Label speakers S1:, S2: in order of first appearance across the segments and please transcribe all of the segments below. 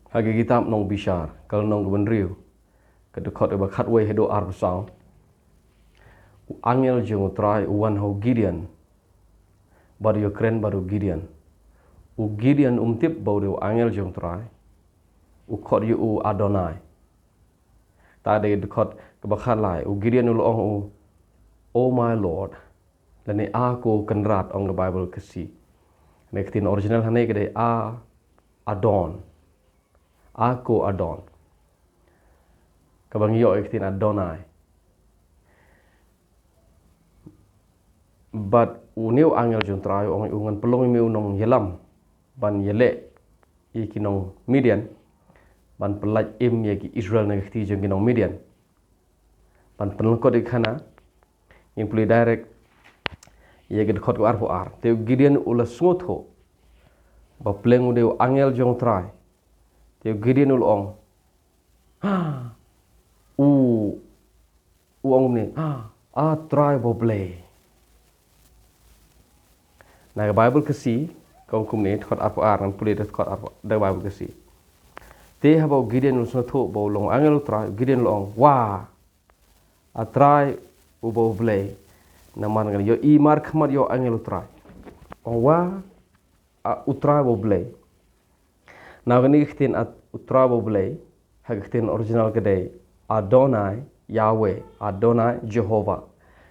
S1: Hagi kitab nong bishar, kalau nong benriu, kedekot eba katway hedo arbsang, angel jeng utrai uwan ho Gideon, baru yo keren baru Gideon. U Gideon umtip baru angel jeng utrai, u kot yu u Adonai. Tadi dekot kebakat lai, u Gideon ulong u, oh my Lord, lani aku kenrat ong the Bible kesi. Nektin original hane kede Adon. Aku Adon. Kabang yo iktin Adonai. But uniu angel juntrai ong ungan pelong mi unong yelam ban yele ikinong Midian ban pelaj im yaki Israel negti jeng kinong Midian. Ban penlengkot ikana yang puli direct yaki dekot ko arpo ar. Teu Gideon ula sngotho ba pleng udeu angel juntrai. Teu Gideon ulong uong ni try boble. Nah, Bible kesi kau kumni thot arpo ar nan puli thot arpo da Bible kesi. Te habau Gideon ulsno tho bau long angel try Gideon long try u boble. Naman ngan yo I mar khmat yo angel try. Utra boble. Nah gani khtin utra boble khtin original kede Adonai Yahweh, Adonai Jehovah.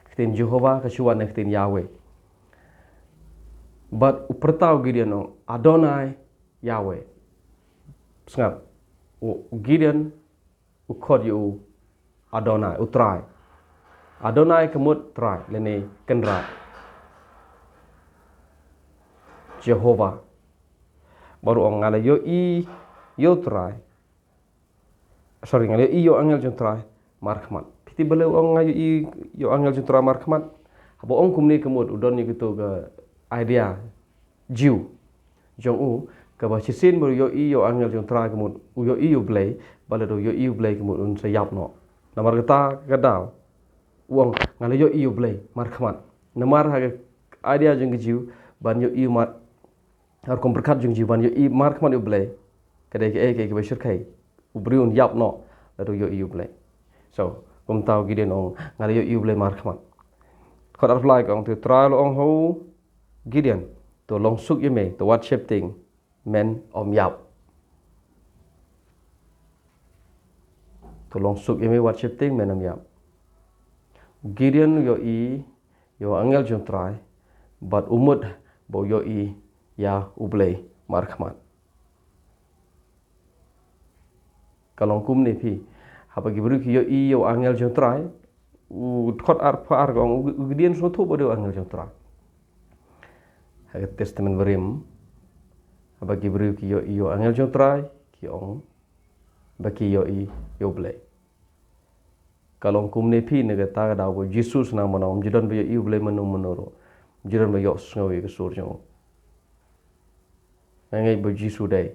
S1: Khtin Jehovah kesuan khtin Yahweh. But upertau Gideon Adonai Yahweh. Sengap. Gideon ukod yu Adonai utrai. Adonai kemut trai lene kenra. Jehovah. Baru ong ngala yo trai. Sorry ngala yo angel jun trai markhmat. Piti bele ong ngayo yo angel jun trai markhmat. Habo ong kumni kemut udon ni gitu ke idea Jew jong u kaba chisin baru yo angel jong tra kemut u yo blay bala do yo blay kemut un sayap no namar kata gadal uang ngale yo blay mar khmat namar ha idea jong Jew ban yo mar har kom berkat jong Jew ban yo mar khmat yo blay kadai ke bashir kai u briun yap no do yo blay so kom tau Gideon ong ngale yo blay mar khmat khot apply ong tu trial ong ho Gideon to long suk yeme to what shape thing men om yap to long suk yeme what shape thing men om yap Gideon yo angel jong try but umut bo yo ya ublay markhmat kalong kum ni pi haba gibru ki yo angel jong try u khot ar gong Gideon so thu bo do angel jong try testament berim bagi beri ki yo angel jong try ki ong bagi yo blay kalong kumne pi nega ta da bo Jesus na monom jidon be yo blay manu monoro jidon be yo sngawi ke sur jong ngai bo Jesus dai